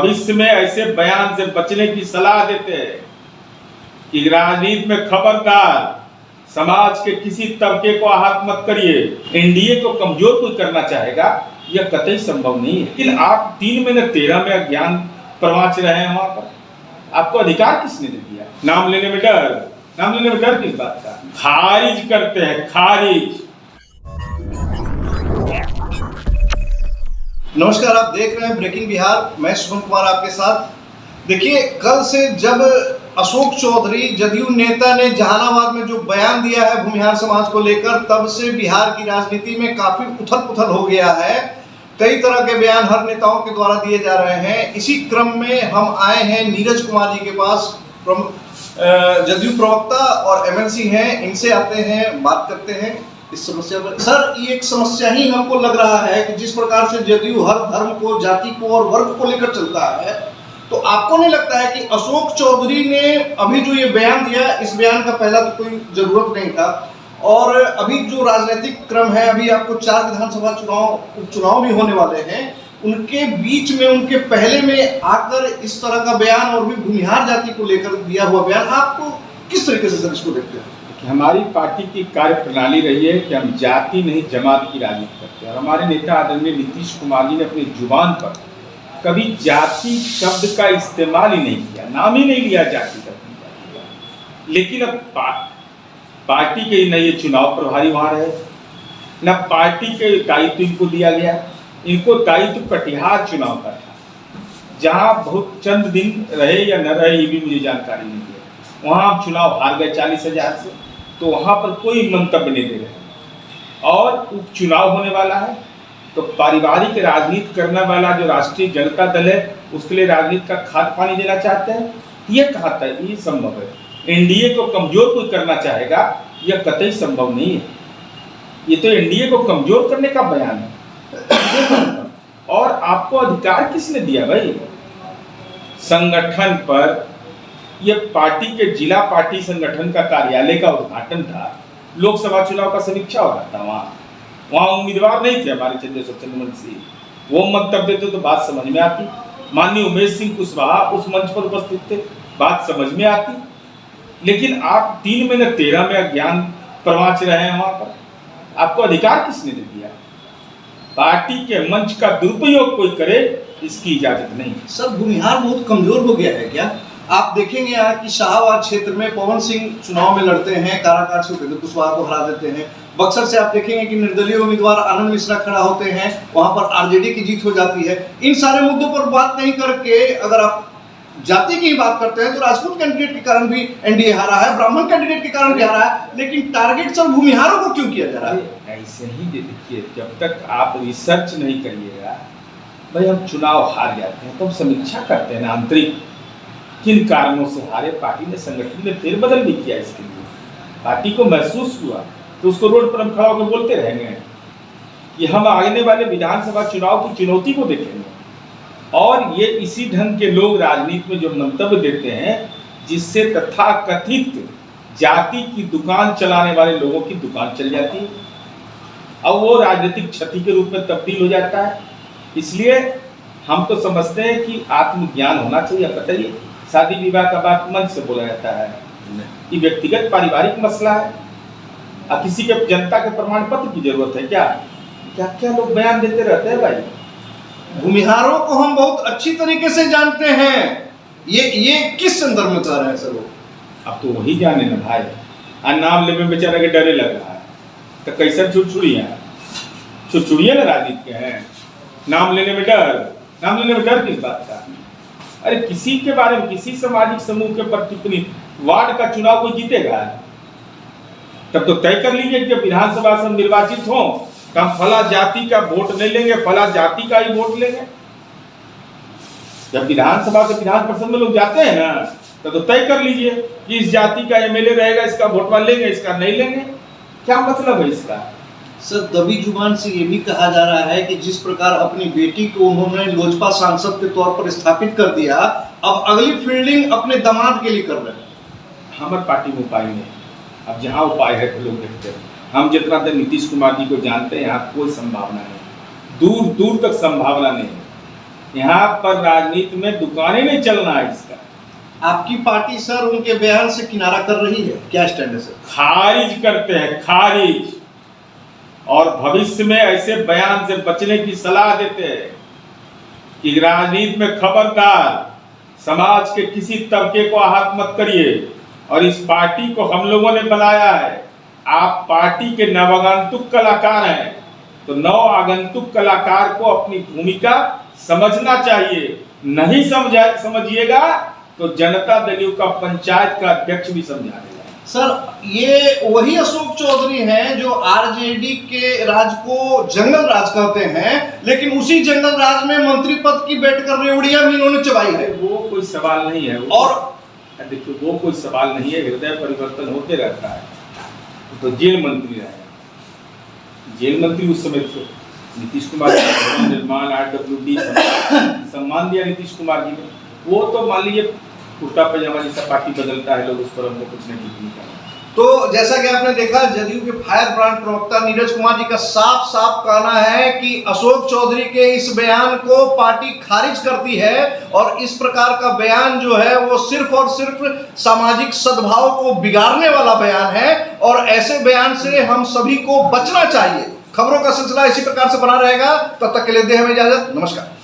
भविष्य में ऐसे बयान से बचने की सलाह देते हैं कि राजनीति में खबरदार समाज के किसी तबके को आहत मत करिए। एनडीए को कमजोर कोई करना चाहेगा यह कतई संभव नहीं है। लेकिन आप 3 महीने 13 में अज्ञान प्रवाच रहे हैं वहां पर। आपको अधिकार किसने दे दिया? नाम लेने में डर किस बात का? खारिज करते हैं, खारिज। नमस्कार, आप देख रहे हैं ब्रेकिंग बिहार। मैं शुभम कुमार आपके साथ। देखिए, कल से जब अशोक चौधरी जदयू नेता ने जहानाबाद में जो बयान दिया है भूमिहार समाज को लेकर, तब से बिहार की राजनीति में काफी उथल पुथल हो गया है। कई तरह के बयान हर नेताओं के द्वारा दिए जा रहे हैं। इसी क्रम में हम आए हैं नीरज कुमार जी के पास, जदयू प्रवक्ता और एमएलसी हैं। इनसे आते हैं, बात करते हैं इस समस्या पर। सर, ये एक समस्या ही हमको लग रहा है कि जिस प्रकार से जदयू हर धर्म को, जाति को और वर्ग को लेकर चलता है, तो आपको नहीं लगता है कि अशोक चौधरी ने अभी जो ये बयान दिया, इस बयान का पहला तो कोई जरूरत नहीं था, और अभी जो राजनीतिक क्रम है, अभी आपको 4 विधानसभा उपचुनाव भी होने वाले हैं, उनके बीच में, उनके पहले में आकर इस तरह का बयान और भी भूमिहार जाति को लेकर दिया हुआ बयान, आपको किस तरीके से सर इसको देखते हैं? हमारी पार्टी की कार्य प्रणाली रही है कि हम जाति नहीं जमात की राजनीति करते हैं। और हमारे नेता आदरणीय नीतीश कुमार जी ने अपनी जुबान पर कभी जाति शब्द का इस्तेमाल ही नहीं किया, नाम ही नहीं लिया जाति का। लेकिन अब पार्टी के न ये चुनाव प्रभारी वहां रहे, न पार्टी के दायित्व इनको दिया गया। इनको दायित्व कटिहार चुनाव का था, जहां बहुत चंद दिन रहे या न रहे ये भी मुझे जानकारी नहीं है। वहां हम चुनाव हार गए 40,000 से, तो वहां पर कोई मंतव्य नहीं दे रहे। और उपचुनाव होने वाला है, तो पारिवारिक राजनीति करने वाला जो राष्ट्रीय जनता दल है, उसके लिए राजनीति का खाद पानी देना चाहते हैं। ये कहा था, ये संभव है। एनडीए को कमजोर कोई करना चाहेगा यह कतई संभव नहीं है। ये तो एनडीए को कमजोर करने का बयान है। और आपको अधिकार किसने दिया भाई? संगठन पर, यह पार्टी के जिला पार्टी संगठन का कार्यालय का उद्घाटन था, लोकसभा चुनाव का समीक्षा हो रहा था। वहां उम्मीदवार नहीं थे हमारे चंद्रेश्वर चंद्रवंशी, वो मंतव्य देते तो बात समझ में आती। माननीय उमेश सिंह कुशवाहा उस मंच पर उपस्थित थे, बात समझ में आती। लेकिन आप 3 महीने 13 में अज्ञान प्रवाच रहे हैं वहां पर। आपको अधिकार किसने दे दिया? पार्टी के मंच का दुरुपयोग कोई करे, इसकी इजाजत नहीं। सर, भूमिहार बहुत कमजोर हो गया है क्या? आप देखेंगे यहाँ कि शाहबाद क्षेत्र में पवन सिंह चुनाव में लड़ते हैं, काराकाट से उपेंद्र कुशवाहा को हरा देते हैं। बक्सर से आप देखेंगे कि निर्दलीय उम्मीदवार आनंद मिश्रा खड़ा होते हैं, वहां पर आरजेडी की जीत हो जाती है। इन सारे मुद्दों पर बात नहीं करके अगर आप जाति की बात करते हैं, तो राजपूत कैंडिडेट के कारण भी एनडीए हारा है, ब्राह्मण कैंडिडेट के कारण भी हारा है, लेकिन टारगेट सब भूमिहारों को क्यों किया जा रहा है? ऐसे ही देखिए, जब तक आप रिसर्च नहीं करिएगा, भाई हम चुनाव हार जाते हैं तो हम समीक्षा करते हैं ना, आंतरिक किन कारणों से हारे। पार्टी ने, संगठन ने फेरबदल भी किया इसके लिए। पार्टी को महसूस हुआ तो उसको रोड पर हम खड़ा होकर बोलते रहेंगे कि हम आने वाले विधानसभा चुनाव की चुनौती को देखेंगे। और ये इसी ढंग के लोग राजनीति में जो मंतव्य देते हैं, जिससे तथाकथित जाति की दुकान चलाने वाले लोगों की दुकान चल जाती है, अब वो राजनीतिक क्षति के रूप में तब्दील हो जाता है। इसलिए हम तो समझते हैं कि आत्मज्ञान होना चाहिए। बताइए, शादी विवाह का बात मंच से बोला जाता है, ये व्यक्तिगत पारिवारिक मसला है। अब किसी के जनता के प्रमाण पत्र की जरूरत है क्या? क्या क्या लोग बयान देते रहते हैं भाई। भूमिहारों को हम बहुत अच्छी तरीके से जानते हैं। ये किस संदर्भ में कह रहे हैं सर वो? अब तो वही जाने ना भाई। नाम लेने में बेचारा के डरे लग रहा है, तो कैसे छुड़छुड़िया ना राजनीति के हैं। नाम लेने में डर किस बात का? अरे किसी के बारे में, किसी सामाजिक समूह के प्रति वार्ड का चुनाव कोई जीतेगा? तब तो तय कर लीजिए कि विधानसभा से निर्वाचित हो तो हम फला जाति का वोट नहीं लेंगे, फला जाति का ही वोट लेंगे। जब विधानसभा से विधान परिषद में लोग जाते हैं ना, तो तय कर लीजिए कि इस जाति का एमएलए रहेगा, इसका वोट लेंगे, इसका नहीं लेंगे। क्या मतलब है इसका? सर, दबी जुबान से ये भी कहा जा रहा है कि जिस प्रकार अपनी बेटी को उन्होंने लोजपा सांसद के तौर पर स्थापित कर दिया, अब अगली फील्डिंग अपने दामाद के लिए कर रहे हैं। हमारे पार्टी में उपाय नहीं। अब जहाँ उपाय है तो लोग देखते हैं। हम जितना देर नीतीश कुमार जी को जानते हैं, यहाँ कोई संभावना नहीं, दूर दूर तक संभावना नहीं। यहाँ पर राजनीति में दुकानें नहीं चलना है इसका। आपकी पार्टी सर उनके बयान से किनारा कर रही है, क्या स्टैंड है सर? खारिज करते हैं, खारिज, और भविष्य में ऐसे बयान से बचने की सलाह देते हैं कि राजनीति में खबरदार, समाज के किसी तबके को आहत मत करिए। और इस पार्टी को हम लोगों ने बनाया है, आप पार्टी के नवागंतुक कलाकार हैं, तो नव आगंतुक कलाकार को अपनी भूमिका समझना चाहिए। नहीं समझिएगा तो जनता दल का पंचायत का अध्यक्ष भी समझा देगा। सर ये वही अशोक चौधरी हैं जो आरजेडी के राज को जंगल राज कहते हैं, लेकिन उसी जंगल राज में मंत्री पद की बैठकर रेवड़ियां भी इन्होंने चबाई है। वो कोई सवाल नहीं है। और देखिए वो कोई सवाल नहीं है, हृदय परिवर्तन होते रहता है। तो जेल मंत्री रहे, जेल मंत्री उस समय थे नीतीश कुमार जी, निर्माण RWD सम्मान दिया नीतीश कुमार जी ने। वो तो मान लीजिए कुर्ता पैजामा जैसा पार्टी बदलता है लोग, उस पर हमने कुछ नहीं किया। तो जैसा कि आपने देखा, जदयू के फायर ब्रांड प्रवक्ता नीरज कुमार जी का साफ साफ कहना है कि अशोक चौधरी के इस बयान को पार्टी खारिज करती है, और इस प्रकार का बयान जो है वो सिर्फ और सिर्फ सामाजिक सद्भाव को बिगाड़ने वाला बयान है, और ऐसे बयान से हम सभी को बचना चाहिए। खबरों का सिलसिला इसी प्रकार से बना रहेगा, तब तक के लिए दें हमें इजाजत, नमस्कार।